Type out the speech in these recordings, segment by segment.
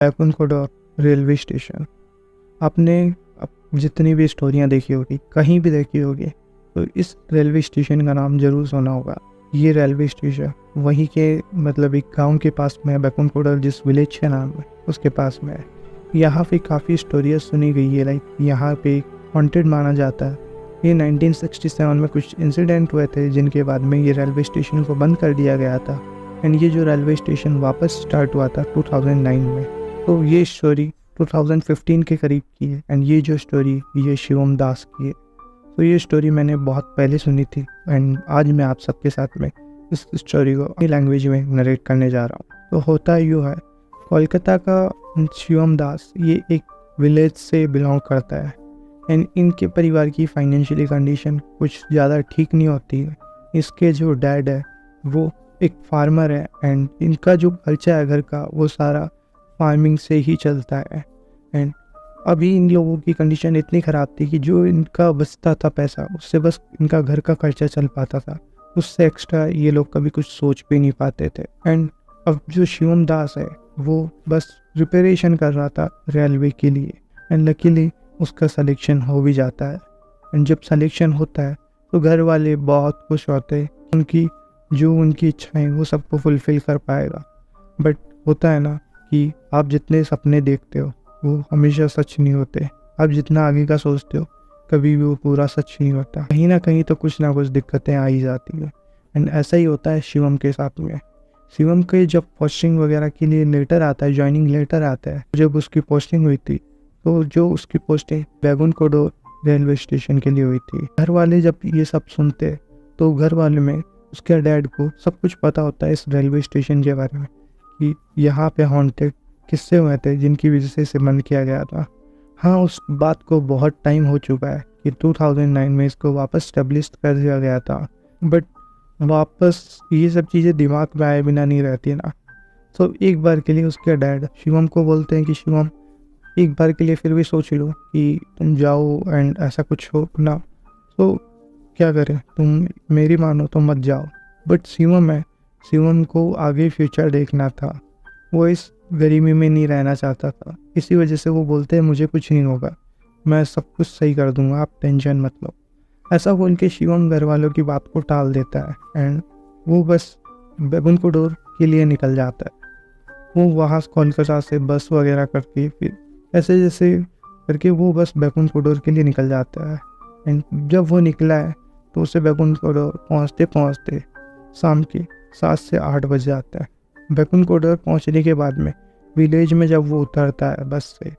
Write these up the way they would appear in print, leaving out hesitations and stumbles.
Baikunthpur railway station. आपने जितनी भी स्टोरियाँ देखी होगी, कहीं भी देखी होगी, तो इस रेलवे स्टेशन का नाम ज़रूर सुना होगा। ये रेलवे स्टेशन वहीं के मतलब एक गांव के पास में है, बैकुंठपुर जिस विलेज के नाम है उसके पास में है। यहाँ पे काफ़ी स्टोरियाँ सुनी गई है, लाइक यहाँ पे हॉन्टेड माना जाता है। ये 1967 में कुछ इंसिडेंट हुए थे जिनके बाद में ये रेलवे स्टेशन को बंद कर दिया गया था, एंड ये जो रेलवे स्टेशन वापस स्टार्ट हुआ था 2009 में। तो ये स्टोरी 2015 के करीब की है, एंड ये जो स्टोरी ये शिवम दास की है। तो ये स्टोरी मैंने बहुत पहले सुनी थी, एंड आज मैं आप सबके साथ में इस स्टोरी को अपनी लैंग्वेज में नरेट करने जा रहा हूँ। तो होता यूँ है, कोलकाता का शिवम दास ये एक विलेज से बिलोंग करता है, एंड इनके परिवार की फाइनेंशियली कंडीशन कुछ ज़्यादा ठीक नहीं होती है। इसके जो डैड है वो एक फार्मर है, एंड इनका जो खर्चा है घर का वो सारा फार्मिंग से ही चलता है। एंड अभी इन लोगों की कंडीशन इतनी ख़राब थी कि जो इनका बचता था पैसा उससे बस इनका घर का खर्चा चल पाता था, उससे एक्स्ट्रा ये लोग कभी कुछ सोच भी नहीं पाते थे। एंड अब जो शिवम दास है वो बस प्रिपरेशन कर रहा था रेलवे के लिए, एंड लकीली उसका सिलेक्शन हो भी जाता है। एंड जब सिलेक्शन होता है तो घर वाले बहुत खुश होते हैं, उनकी इच्छाएं वो सबको फुलफ़िल कर पाएगा। बट होता है ना कि आप जितने सपने देखते हो वो हमेशा सच नहीं होते। आप जितना आगे का सोचते हो कभी भी वो पूरा सच नहीं होता। कहीं ना कहीं तो कुछ ना कुछ दिक्कतें आ ही जाती है, एंड ऐसा ही होता है शिवम के साथ में। शिवम के जब पोस्टिंग वगैरह के लिए लेटर आता है, ज्वाइनिंग लेटर आता है, जब उसकी पोस्टिंग हुई थी तो जो उसकी पोस्टिंग बैकुंठपुर रेलवे स्टेशन के लिए हुई थी। घर वाले जब ये सब सुनते तो घर वाले में उसके डैड को सब कुछ पता होता है इस रेलवे स्टेशन के बारे में कि यहाँ पे हॉन्टेड किस्से हुए थे जिनकी वजह से इसे बंद किया गया था। हाँ, उस बात को बहुत टाइम हो चुका है कि 2009 में इसको वापस स्टेब्लिश कर दिया गया था, बट वापस ये सब चीज़ें दिमाग में आए बिना नहीं रहती ना। तो एक बार के लिए उसके डैड शिवम को बोलते हैं कि शिवम एक बार के लिए फिर भी सोच लो कि तुम जाओ, एंड ऐसा कुछ हो ना तो क्या करें, तुम मेरी मानो तो मत जाओ। बट शिवम को आगे फ्यूचर देखना था, वो इस गरीबी में नहीं रहना चाहता था। इसी वजह से वो बोलते हैं मुझे कुछ नहीं होगा, मैं सब कुछ सही कर दूंगा, आप टेंशन मत लो। ऐसा बोल के शिवम घर वालों की बात को टाल देता है, एंड वो बस बैकुंठपुर के लिए निकल जाता है। वो वहाँ कोलकाता से बस वगैरह करके फिर ऐसे जैसे करके वो बस बैकुंठपुर के लिए निकल जाता है। एंड जब वो निकला है तो उसे बैकुंठपुर पहुँचते पहुँचते शाम के 7 से 8 बज जाता है। बैकुंठपुर पहुँचने के बाद में विलेज में जब वो उतरता है बस से,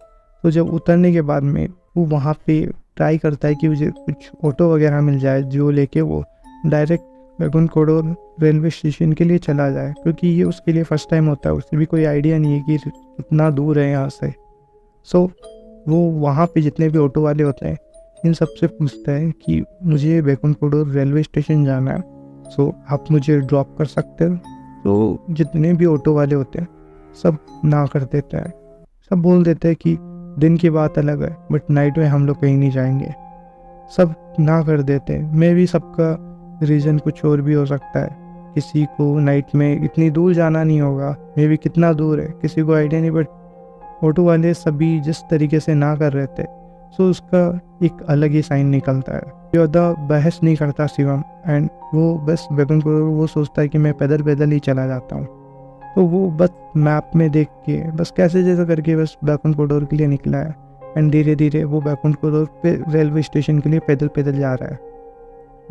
तो जब उतरने के बाद में वो वहाँ पे ट्राई करता है कि मुझे कुछ ऑटो वगैरह मिल जाए जो लेके वो डायरेक्ट बैकुंठपुर रेलवे स्टेशन के लिए चला जाए, क्योंकि ये उसके लिए फर्स्ट टाइम होता है, उसे भी कोई आइडिया नहीं है कि कितना दूर है यहाँ से। सो वो वहाँ पे जितने भी ऑटो वाले होते हैं इन सबसे पूछता है कि मुझे बैकुंठपुर रेलवे स्टेशन जाना है, सो आप मुझे ड्रॉप कर सकते हो। तो जितने भी ऑटो वाले होते हैं सब ना कर देते हैं, सब बोल देते हैं कि दिन की बात अलग है बट नाइट में हम लोग कहीं नहीं जाएंगे। सब ना कर देते हैं। मे भी सबका रीज़न कुछ और भी हो सकता है, किसी को नाइट में इतनी दूर जाना नहीं होगा, मे भी कितना दूर है किसी को आइडिया नहीं, बट ऑटो वाले सभी जिस तरीके से ना कर रहे थे सो उसका एक अलग ही साइन निकलता है। ज़्यादा बहस नहीं करता शिवम, एंड वो बस बैकुंठपुर वो सोचता है कि मैं पैदल पैदल ही चला जाता हूँ। तो वो बस मैप में देख के बस कैसे जैसे करके बस बैकुंठपुर के लिए निकला है, एंड धीरे धीरे वो बैकुंठपुर पे रेलवे स्टेशन के लिए पैदल पैदल जा रहा है।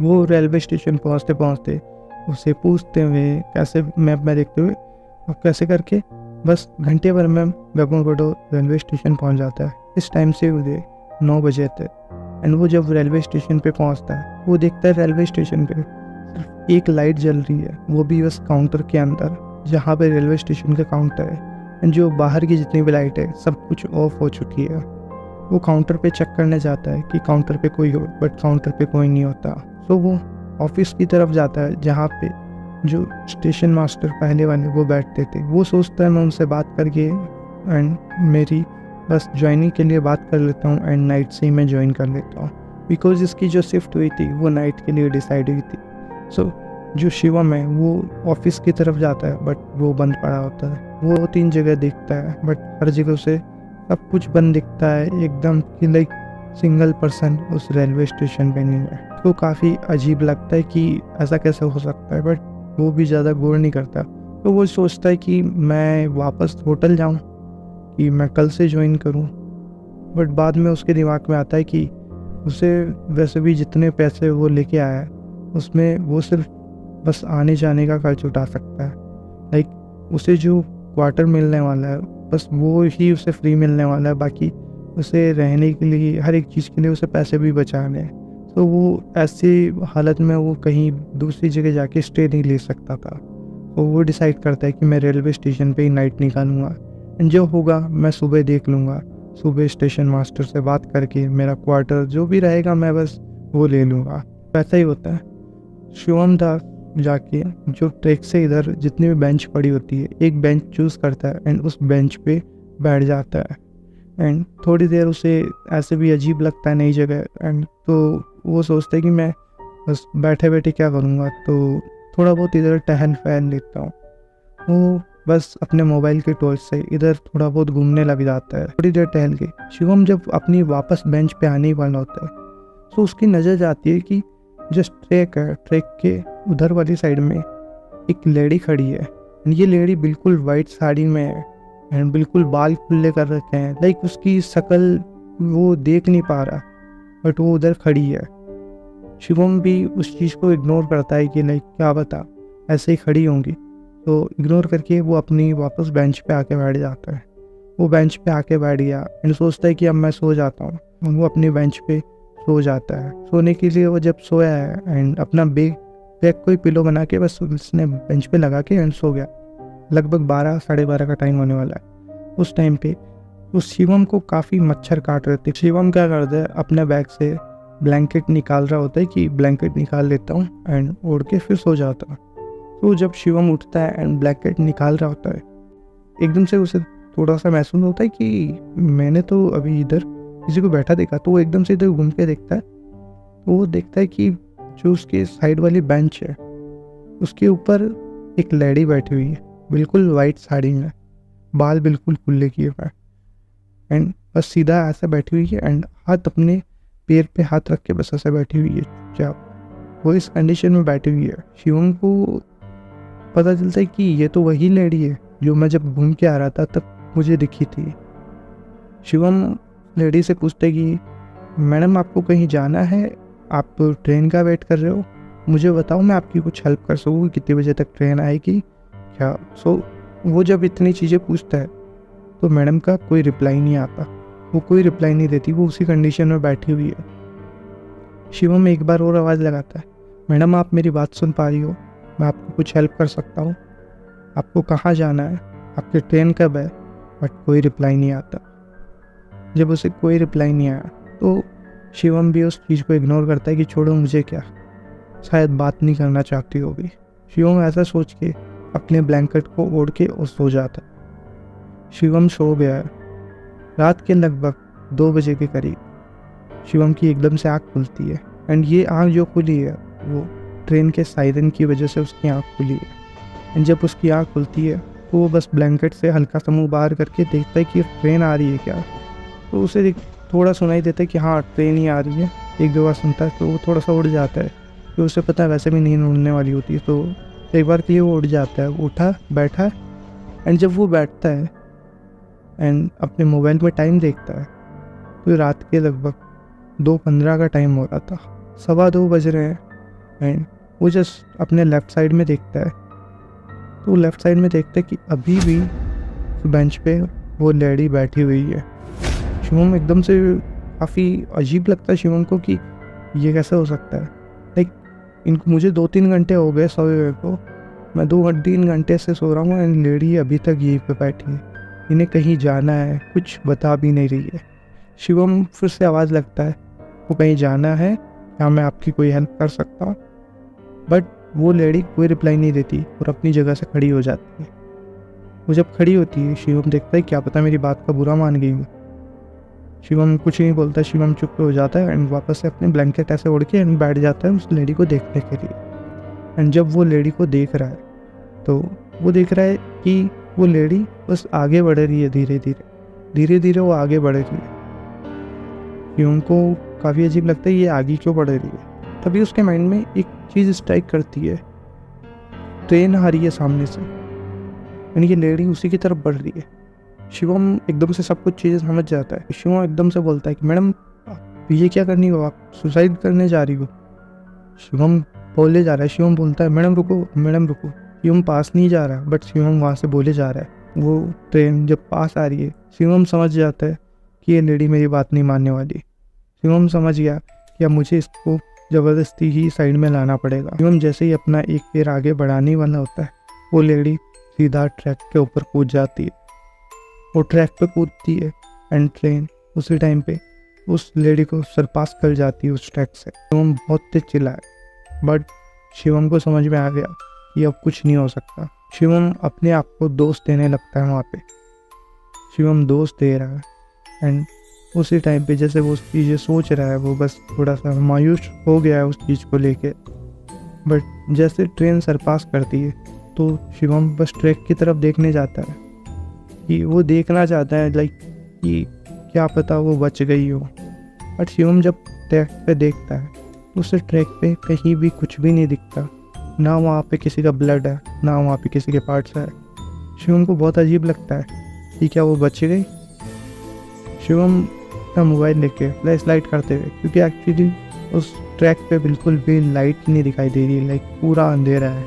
वो रेलवे स्टेशन पहुँचते पहुँचते उसे पूछते हुए कैसे मैप में देखते हुए और कैसे करके बस घंटे भर में बैकुंठपुर रेलवे स्टेशन पहुँच जाता है। इस टाइम से मुझे 9 बजे थे, एंड वो जब रेलवे स्टेशन पे पहुँचता है वो देखता है रेलवे स्टेशन पे सिर्फ एक लाइट जल रही है, वो भी बस काउंटर के अंदर जहाँ पे रेलवे स्टेशन का काउंटर है, एंड जो बाहर की जितनी भी लाइट है सब कुछ ऑफ हो चुकी है। वो काउंटर पे चेक करने जाता है कि काउंटर पे कोई हो, बट काउंटर पे कोई नहीं होता। तो वो ऑफिस की तरफ जाता है जहाँ पे जो स्टेशन मास्टर पहले वाले वो बैठते थे। वो सोचता है मैं उनसे बात करके एंड मेरी बस ज्वाइनिंग के लिए बात कर लेता हूँ, एंड नाइट से ही मैं ज्वाइन कर लेता हूँ, बिकॉज इसकी जो शिफ्ट हुई थी वो नाइट के लिए डिसाइड हुई थी। सो जो शिवम है वो ऑफिस की तरफ जाता है बट वो बंद पड़ा होता है। वो 3 जगह देखता है बट हर जगह उसे सब कुछ बंद दिखता है, एकदम कि लाइक सिंगल पर्सन उस रेलवे स्टेशन पे नहीं है। तो काफ़ी अजीब लगता है कि ऐसा कैसे हो सकता है, बट वो भी ज़्यादा गौर नहीं करता। तो वो सोचता है कि मैं वापस होटल जाऊं, कि मैं कल से ज्वाइन करूं। बट बाद में उसके दिमाग में आता है कि उसे वैसे भी जितने पैसे वो लेके आया है उसमें वो सिर्फ बस आने जाने का खर्च उठा सकता है। लाइक उसे जो क्वार्टर मिलने वाला है बस वो ही उसे फ्री मिलने वाला है, बाकी उसे रहने के लिए हर एक चीज़ के लिए उसे पैसे भी बचाने हैं। तो वो ऐसी हालत में वो कहीं दूसरी जगह जाके स्टे नहीं ले सकता था। तो वो डिसाइड करता है कि मैं रेलवे स्टेशन पे ही नाइट निकालूंगा, जो होगा मैं सुबह देख लूँगा। सुबह स्टेशन मास्टर से बात करके मेरा क्वार्टर जो भी रहेगा मैं बस वो ले लूँगा। वैसा ही होता है। शिवम दास जाके जो ट्रैक से इधर जितनी भी बेंच पड़ी होती है एक बेंच चूज़ करता है एंड उस बेंच पे बैठ जाता है। एंड थोड़ी देर उसे ऐसे भी अजीब लगता है नई जगह, एंड तो वो सोचता है कि मैं बस बैठे बैठे क्या करूँगा, तो थोड़ा बहुत इधर टहल फहल लेता हूँ। वो बस अपने मोबाइल के टॉर्च से इधर थोड़ा बहुत घूमने लग जाता है। थोड़ी देर टहल के शिवम जब अपनी वापस बेंच पे आने ही वाला होता है तो उसकी नज़र जाती है कि जस्ट ट्रैक है, ट्रैक के उधर वाली साइड में एक लेडी खड़ी है। ये लेडी बिल्कुल वाइट साड़ी में है एंड बिल्कुल बाल खुले कर रखे हैं। लाइक उसकी शक्ल वो देख नहीं पा रहा बट वो उधर खड़ी है। शिवम भी उस चीज़ को इग्नोर करता है कि लाइक क्या बता ऐसे ही खड़ी होंगी, तो इग्नोर करके वो अपनी वापस बेंच पे आके बैठ जाता है। वो बेंच पे आके बैठ गया एंड सोचता है कि अब मैं सो जाता हूँ। वो अपनी बेंच पे सो जाता है। सोने के लिए वो जब सोया है एंड अपना बैग कोई पिलो बना के बस उसने बेंच पे लगा के एंड सो गया। लगभग 12 साढ़े 12 का टाइम होने वाला है। उस टाइम पे उस शिवम को काफ़ी मच्छर काट रहे थे। शिवम क्या करता है अपने बैग से ब्लैंकेट निकाल रहा होता है कि ब्लैंकेट निकाल लेता हूँ एंड ओढ़ के फिर सो जाता है। तो जब शिवम उठता है एंड ब्लैंकेट निकाल रहा होता है एकदम से उसे थोड़ा सा महसूस होता है कि मैंने तो अभी इधर किसी को बैठा देखा। तो वो एकदम से इधर घूम के देखता है तो वो देखता है कि जो उसके साइड वाली बेंच है उसके ऊपर एक लेडी बैठी हुई है बिल्कुल वाइट साड़ी में, बाल बिल्कुल खुले किए हुए एंड बस सीधा ऐसा बैठी हुई है एंड हाथ अपने पैर पे हाथ रख के बस ऐसे बैठी हुई है चुपचाप। वो इस कंडीशन में बैठी हुई है। शिवम को पता चलता है कि ये तो वही लेडी है जो मैं जब घूम के आ रहा था तब मुझे दिखी थी। शिवम लेडी से पूछते कि मैडम आपको कहीं जाना है, आप ट्रेन का वेट कर रहे हो, मुझे बताओ मैं आपकी कुछ हेल्प कर सकूँ, कितने बजे तक ट्रेन आएगी क्या। वो जब इतनी चीज़ें पूछता है तो मैडम का कोई रिप्लाई नहीं आता। वो कोई रिप्लाई नहीं देती, वो उसी कंडीशन में बैठी हुई है। शिवम एक बार और आवाज़ लगाता है, मैडम आप मेरी बात सुन पा रही हो, मैं आपको कुछ हेल्प कर सकता हूँ, आपको कहाँ जाना है, आपकी ट्रेन कब है। बट कोई रिप्लाई नहीं आता। जब उसे कोई रिप्लाई नहीं आया तो शिवम भी उस चीज़ को इग्नोर करता है कि छोड़ो मुझे क्या, शायद बात नहीं करना चाहती होगी। शिवम ऐसा सोच के अपने ब्लैंकेट को ओढ़ के और सो जाता। शिवम सो गया है। रात के लगभग 2 बजे के करीब शिवम की एकदम से आँख खुलती है एंड ये आँख जो खुली है वो ट्रेन के सायरन की वजह से उसकी आँख खुली है। एंड जब उसकी आँख खुलती है तो वो बस ब्लैंकेट से हल्का सा मुँह बाहर करके देखता है कि ट्रेन आ रही है क्या। तो उसे थोड़ा सुनाई देता है कि हाँ ट्रेन ही आ रही है। एक दो बार सुनता है तो वो थोड़ा सा उड़ जाता है, तो उसे पता है वैसे भी नींद उड़ने वाली होती है। तो एक बार के लिए वो उड़ जाता है, उठा बैठा एंड जब वो बैठता है एंड अपने मोबाइल में टाइम देखता है तो रात के लगभग 2:15 का टाइम हो रहा था। 2:15 बज रहे हैं एंड वो जस्ट अपने लेफ़्ट साइड में देखता है तो लेफ़्ट साइड में देखता है कि अभी भी बेंच पे वो लेडी बैठी हुई है। शिवम एकदम से काफ़ी अजीब लगता है शिवम को कि ये कैसे हो सकता है। लाइक इनको मुझे 2-3 घंटे हो गए सोए हुए को, मैं 2-3 घंटे से सो रहा हूँ एंड लेडी अभी तक यहीं पे बैठी है, इन्हें कहीं जाना है, कुछ बता भी नहीं रही है। शिवम फिर से आवाज़ लगता है, वो कहीं जाना है, क्या मैं आपकी कोई हेल्प कर सकता हूँ। बट वो लेडी कोई रिप्लाई नहीं देती और अपनी जगह से खड़ी हो जाती है। वो जब खड़ी होती है शिवम देखता है क्या पता मेरी बात का बुरा मान गई हो। शिवम कुछ नहीं बोलता, शिवम चुप हो जाता है एंड वापस से अपने ब्लैंकेट ऐसे ओढ़ के एंड बैठ जाता है उस लेडी को देखने के लिए। एंड जब वो लेडी को देख रहा है तो वो देख रहा है कि वो लेडी बस आगे बढ़ रही है, धीरे धीरे वो आगे बढ़ रही है। शिवम को काफ़ी अजीब लगता है ये आगे क्यों बढ़ रही है। तभी उसके माइंड में एक चीज़ स्ट्राइक करती है, ट्रेन आ रही है सामने से, यानी कि लेडी उसी की तरफ बढ़ रही है। शिवम एकदम से सब कुछ चीज़ें समझ जाता है। शिवम एकदम से बोलता है कि मैडम ये क्या करनी हो, आप सुसाइड करने जा रही हो। शिवम बोले जा रहा है, शिवम बोलता है मैडम रुको, मैडम रुको। शिवम पास नहीं जा रहा, बट शिवम वहाँ से बोले जा रहा है। वो ट्रेन जब पास आ रही है, शिवम समझ जाता है कि ये लेडी मेरी बात नहीं मानने वाली। शिवम समझ गया कि अब मुझे इसको ज़बरदस्ती ही साइड में लाना पड़ेगा। शिवम जैसे ही अपना एक पैर आगे बढ़ाने वाला होता है, वो लेडी सीधा ट्रैक के ऊपर कूद जाती है। वो ट्रैक पे कूदती है एंड ट्रेन उसी टाइम पे उस लेडी को सरपास कर जाती है उस ट्रैक से। शिवम बहुत तेज चिल्लाए, बट शिवम को समझ में आ गया कि अब कुछ नहीं हो सकता। शिवम अपने आप को दोष देने लगता है। वहाँ पे शिवम दोष दे रहा है एंड उसी टाइम पे जैसे वो चीज़ें सोच रहा है, वो बस थोड़ा सा मायूस हो गया है उस चीज़ को लेके। बट जैसे ट्रेन सरपास करती है तो शिवम बस ट्रैक की तरफ देखने जाता है कि वो देखना चाहता है लाइक कि क्या पता वो बच गई हो। बट शिवम जब ट्रैक पे देखता है तो उसे ट्रैक पे कहीं भी कुछ भी नहीं दिखता, ना वहाँ पे किसी का ब्लड है, ना वहाँ पे किसी के पार्ट्स है। शिवम को बहुत अजीब लगता है कि क्या वो बच गई। शिवम अपना मोबाइल लेके फ्लैश लाइट करते हुए, क्योंकि एक्चुअली उस ट्रैक पे बिल्कुल भी लाइट नहीं दिखाई दे रही है, लाइक पूरा अंधेरा है।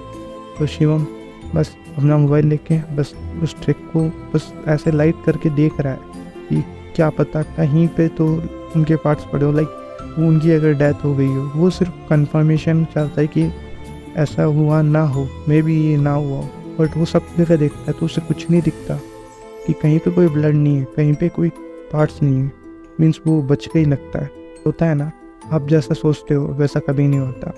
तो शिवम बस अपना मोबाइल लेके बस उस ट्रैक को बस ऐसे लाइट करके देख रहा है कि क्या पता कहीं पे तो उनके पार्ट्स पड़े हो, लाइक उनकी अगर डेथ हो गई हो। वो सिर्फ कंफर्मेशन चाहता है कि ऐसा हुआ ना हो, मे बी ये ना हुआ हो। बट वो सब जगह देखता है तो उसे कुछ नहीं दिखता कि कहीं पे कोई ब्लड नहीं है, कहीं पे कोई पार्ट्स नहीं है। मीन्स वो बच के ही लगता है। होता है ना, आप जैसा सोचते हो वैसा कभी नहीं होता।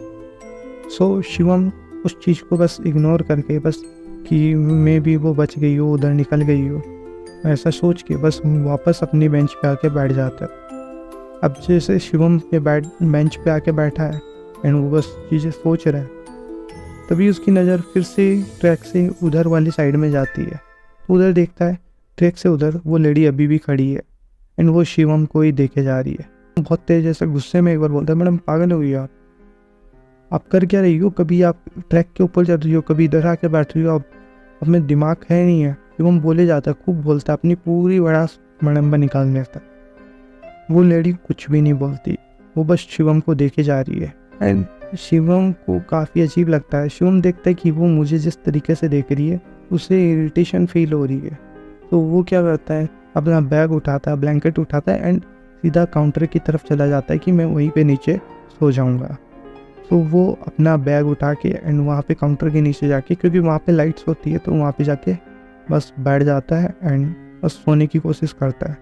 सो शिवम उस चीज़ को बस इग्नोर करके बस कि मे बी वो बच गई हो, उधर निकल गई हो, ऐसा सोच के बस वापस अपनी बेंच पे आके बैठ जाता है। अब जैसे शिवम के बेंच पे आके बैठा है एंड वो बस चीज़ें सोच रहा है, तभी उसकी नज़र फिर से ट्रैक से उधर वाली साइड में जाती है। तो उधर देखता है ट्रैक से उधर वो लेडी अभी भी खड़ी है एंड वो शिवम को ही देखे जा रही है। बहुत तेज जैसे गुस्से में एक बार बोलता है, मैडम पागल हो गई आप कर क्या रही हो? कभी आप ट्रैक के ऊपर चढ़ रही हो, कभी इधर आके बैठ रही हो, आप में दिमाग है नहीं है। शिवम बोले जाता है, खूब बोलता है, अपनी पूरी बड़ा मड़म्बा निकाल देता है। वो लेडी कुछ भी नहीं बोलती, वो बस शिवम को देखे जा रही है एंड शिवम को काफ़ी अजीब लगता है। शिवम देखता है कि वो मुझे जिस तरीके से देख रही है उसे इरिटेशन फील हो रही है। तो वो क्या करता है, अपना बैग उठाता है, ब्लैंकेट उठाता है एंड सीधा काउंटर की तरफ चला जाता है कि मैं वहीं पे नीचे सो जाऊंगा। तो वो अपना बैग उठा के एंड वहाँ पे काउंटर के नीचे जाके, क्योंकि वहाँ पे लाइट्स होती है, तो वहाँ पे जाके बस बैठ जाता है एंड बस सोने की कोशिश करता है।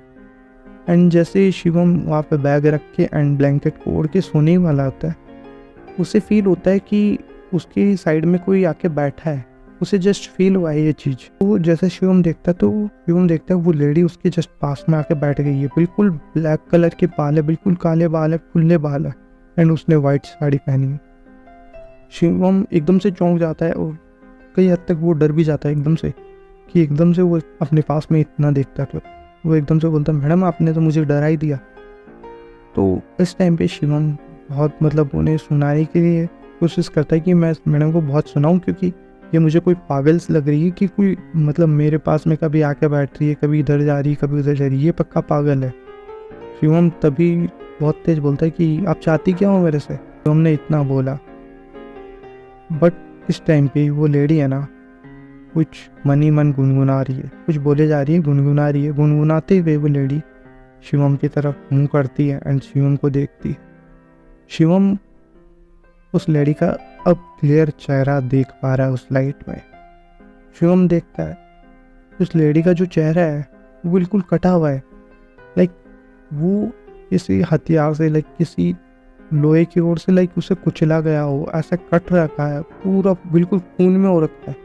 एंड जैसे ही शिवम वहाँ पे बैग रख के एंड ब्लैंकेट को ओढ़ के सोने ही वाला होता है, उसे फील होता है कि उसकी साइड में कोई आके बैठा है। उसे जस्ट फील हुआ है ये चीज़। तो जैसे शिवम देखता है तो शिवम देखता है वो लेडी उसके जस्ट पास में आके बैठ गई है। बिल्कुल ब्लैक कलर के बाल है, बिल्कुल काले बाल है, खुले बाल है एंड उसने वाइट साड़ी पहनी है। शिवम एकदम से चौंक जाता है और कई हद तक वो डर भी जाता है एकदम से कि एकदम से वो अपने पास में इतना देखता है। तो वो एकदम से बोलता है, मैडम आपने तो मुझे डरा ही दिया। तो इस टाइम पे शिवम बहुत उन्हें सुनाने के लिए कोशिश करता है कि मैं मैडम को बहुत सुनाऊं, क्योंकि ये मुझे कोई पागल सी लग रही है कि कोई मेरे पास में कभी आके बैठ रही है, कभी इधर जा रही है, कभी उधर जा रही है, ये पक्का पागल है। शिवम तभी बहुत तेज बोलता है कि आप चाहती क्या हो मेरे से? शिवम ने इतना बोला। बट इस टाइम पे वो लेडी है ना, कुछ मन ही मन गुनगुना रही है, कुछ बोले जा रही है, गुनगुना रही है। गुनगुनाते हुए वो लेडी शिवम की तरफ मुंह करती है एंड शिवम को देखती है। शिवम उस लेडी का अब क्लियर चेहरा देख पा रहा है उस लाइट में। शिवम देखता है उस लेडी का जो चेहरा है वो बिल्कुल कटा हुआ है, लाइक वो किसी हथियार से, लाइक किसी लोहे की ओर से लाइक उसे कुचला गया हो, ऐसा कट रखा है, पूरा बिल्कुल खून में हो रखा है।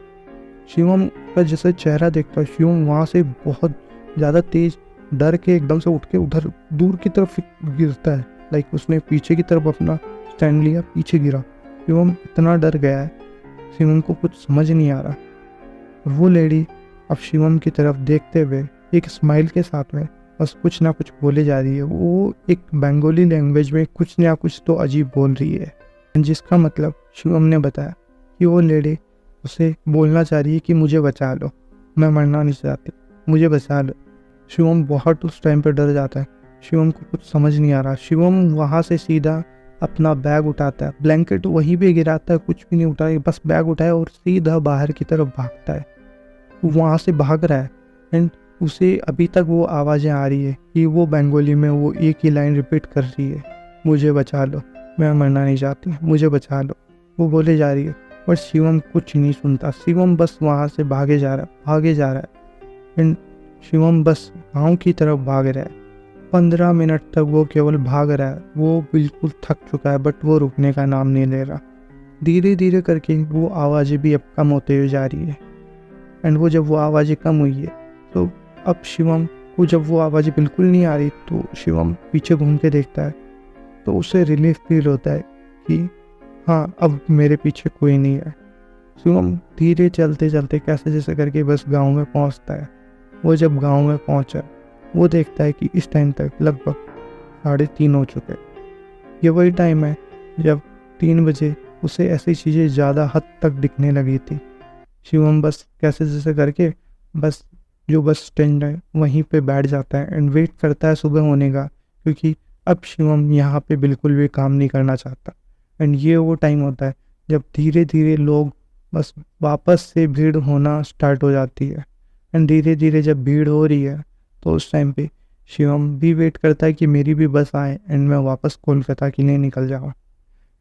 शिवम का जैसे चेहरा देखता है, शिवम वहाँ से बहुत ज़्यादा तेज डर के एकदम से उठ के उधर दूर की तरफ गिरता है। लाइक उसने पीछे की तरफ अपना स्टैंड लिया, पीछे गिरा। शिवम इतना डर गया है शिवम को कुछ समझ नहीं आ रहा। और वो लेडी अब शिवम की तरफ देखते हुए एक स्माइल के साथ में बस कुछ ना कुछ बोले जा रही है। वो एक बंगाली लैंग्वेज में कुछ ना कुछ तो अजीब बोल रही है, जिसका मतलब शिवम ने बताया कि वो लेडी उसे बोलना चाह रही है कि मुझे बचा लो, मैं मरना नहीं चाहती, मुझे बचा लो। शिवम बहुत उस टाइम पे डर जाता है। शिवम को कुछ समझ नहीं आ रहा। शिवम वहाँ से सीधा अपना बैग उठाता है, ब्लैंकेट वहीं पे गिराता है, कुछ भी नहीं उठाया, बस बैग उठाया और सीधा बाहर की तरफ भागता है। वहाँ से भाग रहा है एंड उसे अभी तक वो आवाज़ें आ रही है कि वो बंगाली में वो एक ही लाइन रिपीट कर रही है, मुझे बचा लो, मैं मरना नहीं चाहती, मुझे बचा लो। वो बोले जा रही है पर शिवम कुछ नहीं सुनता। शिवम बस वहाँ से भागे जा रहा है एंड शिवम बस गाँव की तरफ भाग रहा है। 15 मिनट तक वो केवल भाग रहा है। वो बिल्कुल थक चुका है बट वो रुकने का नाम नहीं ले रहा। धीरे धीरे करके वो आवाज़ें भी अब कम होते हुए जा रही है एंड वो जब वो आवाज़ें कम हुई है तो अब शिवम को जब वो आवाज़ें बिल्कुल नहीं आ रही तो शिवम पीछे घूम के देखता है तो उसे रिलीफ फील होता है कि हाँ अब मेरे पीछे कोई नहीं है। शिवम धीरे चलते चलते कैसे जैसे करके बस गांव में पहुंचता है। वो जब गांव में पहुंचा वो देखता है कि इस टाइम तक लगभग 3:30 हो चुके। ये वही टाइम है जब 3 बजे उसे ऐसी चीज़ें ज़्यादा हद तक दिखने लगी थी। शिवम बस कैसे जैसे करके बस जो बस स्टैंड है वहीं पे बैठ जाता है एंड वेट करता है सुबह होने का, क्योंकि अब शिवम यहाँ पे बिल्कुल भी काम नहीं करना चाहता। एंड ये वो टाइम होता है जब धीरे धीरे लोग बस वापस से भीड़ होना स्टार्ट हो जाती है एंड धीरे धीरे जब भीड़ हो रही है तो उस टाइम पे शिवम भी वेट करता है कि मेरी भी बस आए एंड मैं वापस कोलकाता के लिए निकल जाऊँ।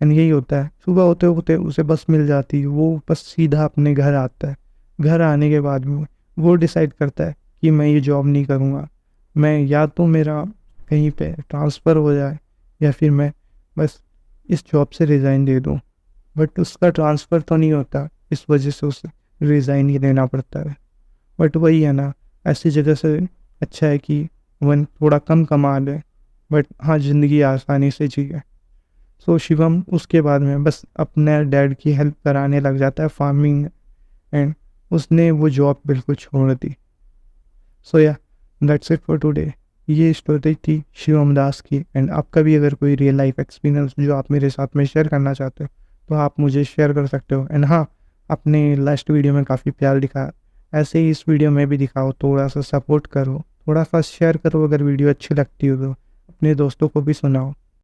एंड यही होता है, सुबह होते होते उसे बस मिल जाती है। वो बस सीधा अपने घर आता है। घर आने के बाद में वो डिसाइड करता है कि मैं ये जॉब नहीं करूँगा, मैं या तो मेरा कहीं पे ट्रांसफ़र हो जाए या फिर मैं बस इस जॉब से रिज़ाइन दे दूँ। बट उसका ट्रांसफ़र तो नहीं होता, इस वजह से उसे रिज़ाइन ही देना पड़ता है। बट वही है ना, ऐसी जगह से अच्छा है कि वन थोड़ा कम कमा ले बट हाँ ज़िंदगी आसानी से जिए। सो शिवम उसके बाद में बस अपने डैड की हेल्प कराने लग जाता है फार्मिंग एंड उसने वो जॉब बिल्कुल छोड़ दी। सो या दैट्स इट फॉर टुडे। ये स्टोरी थी शिवम दास की एंड आपका भी अगर कोई रियल लाइफ एक्सपीरियंस जो आप मेरे साथ में शेयर करना चाहते हो तो आप मुझे शेयर कर सकते हो। एंड हाँ, आपने लास्ट वीडियो में काफ़ी प्यार दिखाया, ऐसे ही इस वीडियो में भी दिखाओ, थोड़ा सा सपोर्ट करो, थोड़ा सा शेयर करो। अगर वीडियो अच्छी लगती हो तो अपने दोस्तों को भी सुनाओ।